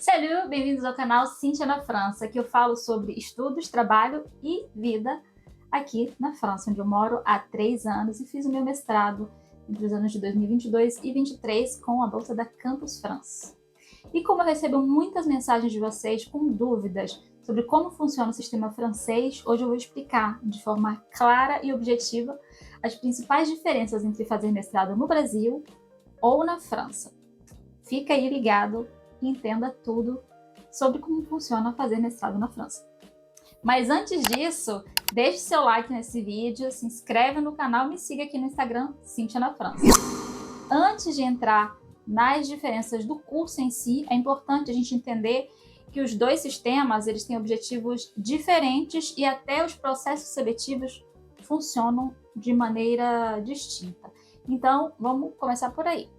Salut, bem-vindos ao canal Cíntia na França, que eu falo sobre estudos, trabalho e vida aqui na França, onde eu moro há 3 anos e fiz o meu mestrado entre os anos de 2022 e 2023 com a bolsa da Campus France. E como eu recebo muitas mensagens de vocês com dúvidas sobre como funciona o sistema francês, hoje eu vou explicar de forma clara e objetiva as principais diferenças entre fazer mestrado no Brasil ou na França. Fica aí ligado e entenda tudo sobre como funciona fazer mestrado na França. Mas antes disso, deixe seu like nesse vídeo, se inscreve no canal e me siga aqui no Instagram, Cíntia na França. Antes de entrar nas diferenças do curso em si, é importante a gente entender que os dois sistemas eles têm objetivos diferentes e até os processos seletivos funcionam de maneira distinta. Então, vamos começar por aí.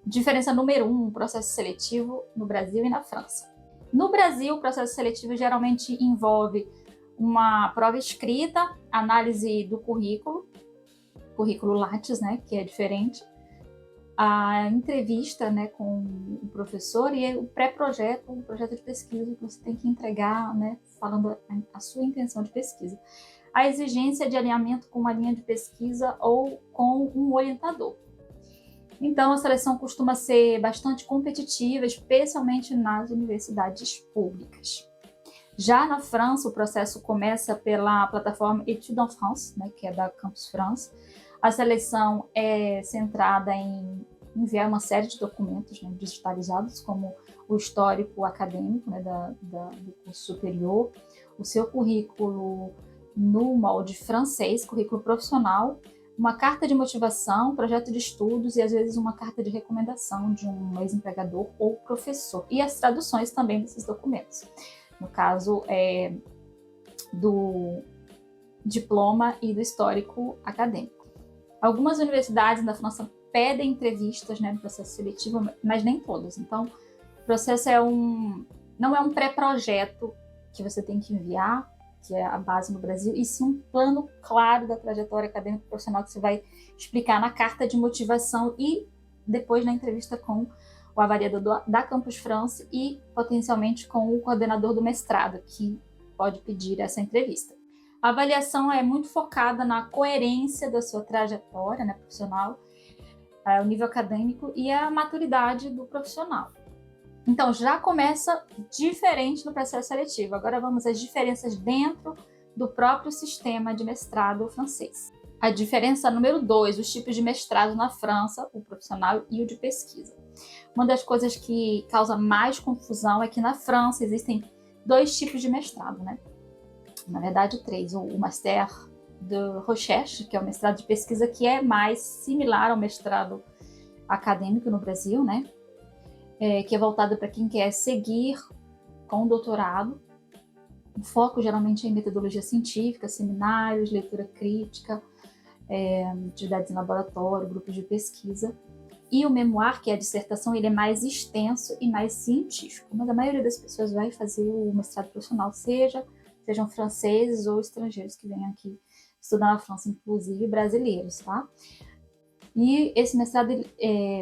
Diferença número 1, processo seletivo no Brasil e na França. No Brasil, o processo seletivo geralmente envolve uma prova escrita, análise do currículo Lattes, né, que é diferente, a entrevista, né, com o professor e o pré-projeto, o projeto de pesquisa que você tem que entregar, né, falando a sua intenção de pesquisa. A exigência de alinhamento com uma linha de pesquisa ou com um orientador. Então, a seleção costuma ser bastante competitiva, especialmente nas universidades públicas. Já na França, o processo começa pela plataforma Études en France, né, que é da Campus France. A seleção é centrada em enviar uma série de documentos, né, digitalizados, como o histórico acadêmico, né, do curso superior, o seu currículo no molde francês, currículo profissional, uma carta de motivação, projeto de estudos e, às vezes, uma carta de recomendação de um ex-empregador ou professor. E as traduções também desses documentos. No caso, do diploma e do histórico acadêmico. Algumas universidades na França pedem entrevistas, né, no processo seletivo, mas nem todas. Então, o processo não é um pré-projeto que você tem que enviar, que é a base no Brasil, e sim um plano claro da trajetória acadêmica profissional que você vai explicar na carta de motivação e depois na entrevista com o avaliador da Campus France e potencialmente com o coordenador do mestrado, que pode pedir essa entrevista. A avaliação é muito focada na coerência da sua trajetória, né, profissional, o nível acadêmico e a maturidade do profissional. Então, já começa diferente no processo seletivo. Agora vamos às diferenças dentro do próprio sistema de mestrado francês. A diferença número 2, os tipos de mestrado na França, o profissional e o de pesquisa. Uma das coisas que causa mais confusão é que na França existem 2 tipos de mestrado, né? Na verdade, 3. O Master de Recherche, que é o mestrado de pesquisa, que é mais similar ao mestrado acadêmico no Brasil, né? Que é voltado para quem quer seguir com o doutorado. O foco geralmente é em metodologia científica, seminários, leitura crítica, atividades em laboratório, grupos de pesquisa. E o memoir, que é a dissertação, ele é mais extenso e mais científico. Mas a maioria das pessoas vai fazer o mestrado profissional, sejam franceses ou estrangeiros que venham aqui estudar na França, inclusive brasileiros, tá? E esse mestrado,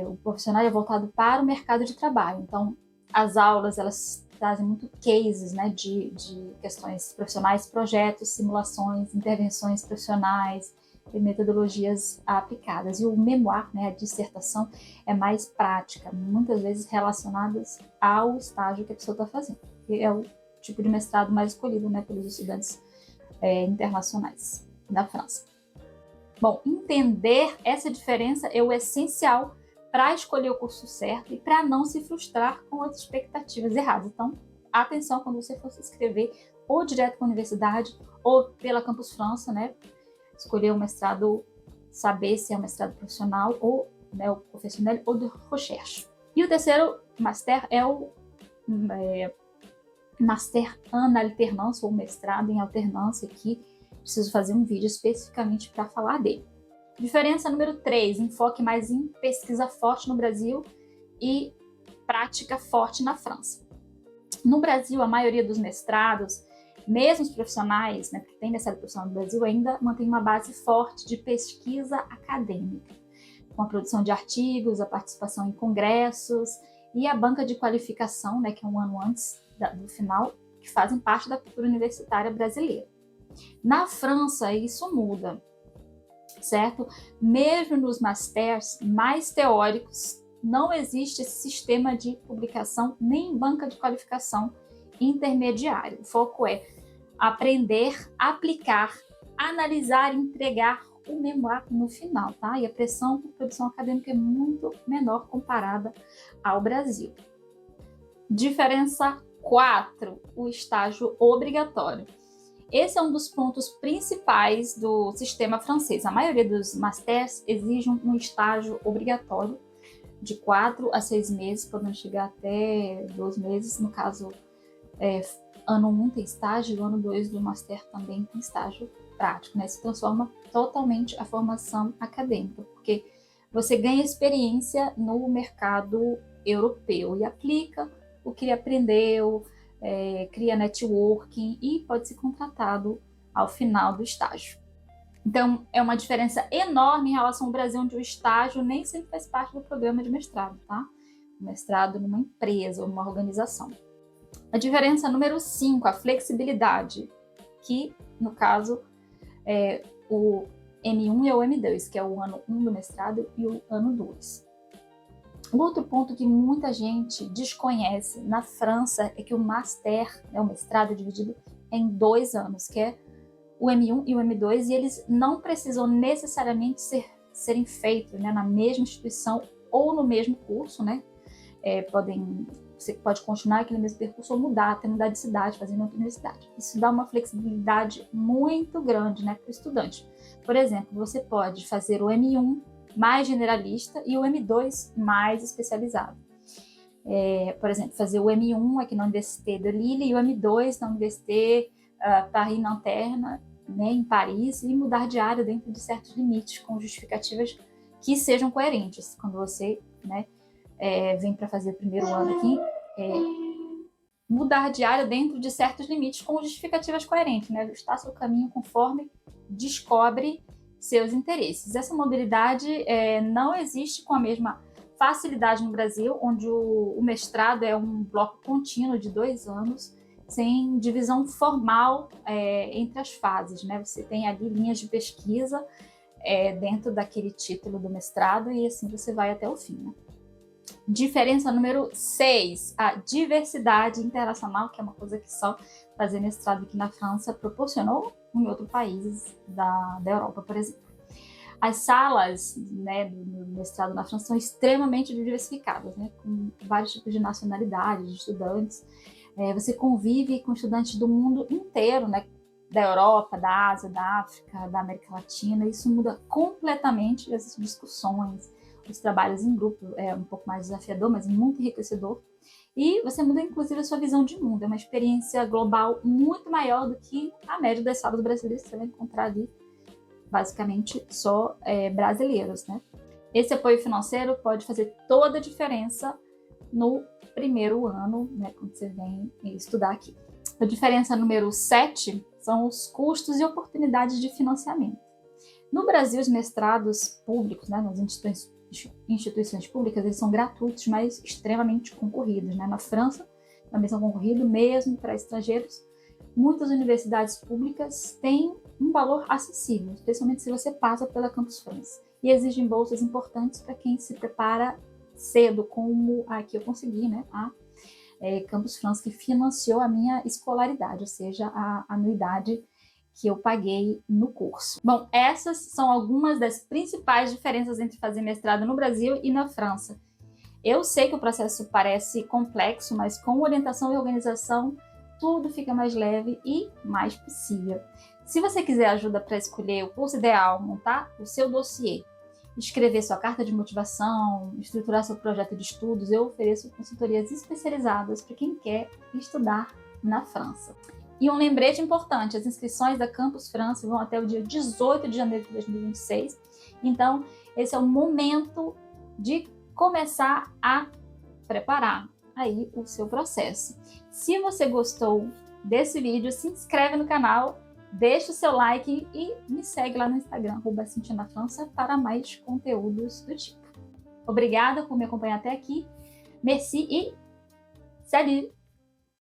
o profissional é voltado para o mercado de trabalho. Então, as aulas, elas trazem muito cases, né, de questões profissionais, projetos, simulações, intervenções profissionais e metodologias aplicadas. E o memoir, né, a dissertação, é mais prática, muitas vezes relacionadas ao estágio que a pessoa está fazendo. Que é o tipo de mestrado mais escolhido, né, pelos estudantes internacionais da França. Bom, entender essa diferença é o essencial para escolher o curso certo e para não se frustrar com as expectativas erradas. Então, atenção quando você for se inscrever ou direto com a universidade ou pela Campus France, né? Escolher o mestrado, saber se é um mestrado profissional ou, né, o profissional ou de recherche. E o terceiro master é o Master en alternance, ou mestrado em alternância, aqui preciso fazer um vídeo especificamente para falar dele. Diferença número 3, enfoque mais em pesquisa forte no Brasil e prática forte na França. No Brasil, a maioria dos mestrados, mesmo os profissionais, né, que tem mestrado profissional no Brasil, ainda mantém uma base forte de pesquisa acadêmica, com a produção de artigos, a participação em congressos e a banca de qualificação, né, que é um ano antes do final, que fazem parte da cultura universitária brasileira. Na França, isso muda, certo? Mesmo nos masters mais teóricos, não existe esse sistema de publicação nem banca de qualificação intermediária. O foco é aprender, aplicar, analisar e entregar o memoir no final, tá? E a pressão por produção acadêmica é muito menor comparada ao Brasil. Diferença 4, o estágio obrigatório. Esse é um dos pontos principais do sistema francês. A maioria dos masters exigem um estágio obrigatório de 4 a 6 meses, podendo chegar até 2 meses. No caso, ano 1 tem estágio, ano 2 do master também tem estágio prático, né? Se transforma totalmente a formação acadêmica, porque você ganha experiência no mercado europeu e aplica o que aprendeu, cria networking e pode ser contratado ao final do estágio. Então, é uma diferença enorme em relação ao Brasil, onde o estágio nem sempre faz parte do programa de mestrado, tá? O mestrado numa empresa ou numa organização. A diferença número 5, a flexibilidade, que, no caso, é o M1 e o M2, que é o ano 1 do mestrado e o ano 2. Um outro ponto que muita gente desconhece na França é que o master, o mestrado, é dividido em 2 anos, que é o M1 e o M2, e eles não precisam necessariamente serem feitos, né, na mesma instituição ou no mesmo curso, né? Você pode continuar aquele mesmo percurso ou mudar de cidade, fazer em outra universidade. Isso dá uma flexibilidade muito grande, né, para o estudante. Por exemplo, você pode fazer o M1 mais generalista e o M2 mais especializado. Por exemplo, fazer o M1 aqui na Université de Lille e o M2 na Université Paris-Nanterre, né, em Paris, e mudar de área dentro de certos limites, com justificativas que sejam coerentes. Quando você, né, vem para fazer o primeiro ano aqui, mudar de área dentro de certos limites com justificativas coerentes, né? Ajustar seu caminho conforme descobre seus interesses. Essa mobilidade não existe com a mesma facilidade no Brasil, onde o mestrado é um bloco contínuo de 2 anos, sem divisão formal entre as fases, né? Você tem ali linhas de pesquisa dentro daquele título do mestrado e assim você vai até o fim, né? Diferença número 6, a diversidade internacional, que é uma coisa que só fazer mestrado aqui na França proporcionou em outros países da Europa, por exemplo. As salas, né, do mestrado na França são extremamente diversificadas, né, com vários tipos de nacionalidades, de estudantes. Você convive com estudantes do mundo inteiro, né, da Europa, da Ásia, da África, da América Latina. Isso muda completamente as discussões, os trabalhos em grupo. É um pouco mais desafiador, mas muito enriquecedor. E você muda, inclusive, a sua visão de mundo. É uma experiência global muito maior do que a média das salas brasileiras. Você vai encontrar ali, basicamente, só brasileiros, né? Esse apoio financeiro pode fazer toda a diferença no primeiro ano, né, quando você vem estudar aqui. A diferença número 7 são os custos e oportunidades de financiamento. No Brasil, os mestrados públicos, né, nas instituições públicas, eles são gratuitos, mas extremamente concorridos, né? Na França, também são concorridos, mesmo para estrangeiros. Muitas universidades públicas têm um valor acessível, especialmente se você passa pela Campus France, e exigem bolsas importantes para quem se prepara cedo, como a que eu consegui, né? A Campus France, que financiou a minha escolaridade, ou seja, a anuidade que eu paguei no curso. Bom, essas são algumas das principais diferenças entre fazer mestrado no Brasil e na França. Eu sei que o processo parece complexo, mas com orientação e organização, tudo fica mais leve e mais possível. Se você quiser ajuda para escolher o curso ideal, montar o seu dossiê, escrever sua carta de motivação, estruturar seu projeto de estudos, eu ofereço consultorias especializadas para quem quer estudar na França. E um lembrete importante, as inscrições da Campus France vão até o dia 18 de janeiro de 2026. Então, esse é o momento de começar a preparar aí o seu processo. Se você gostou desse vídeo, se inscreve no canal, deixa o seu like e me segue lá no Instagram, @CintiaNaFrança, para mais conteúdos do tipo. Obrigada por me acompanhar até aqui. Merci et salut!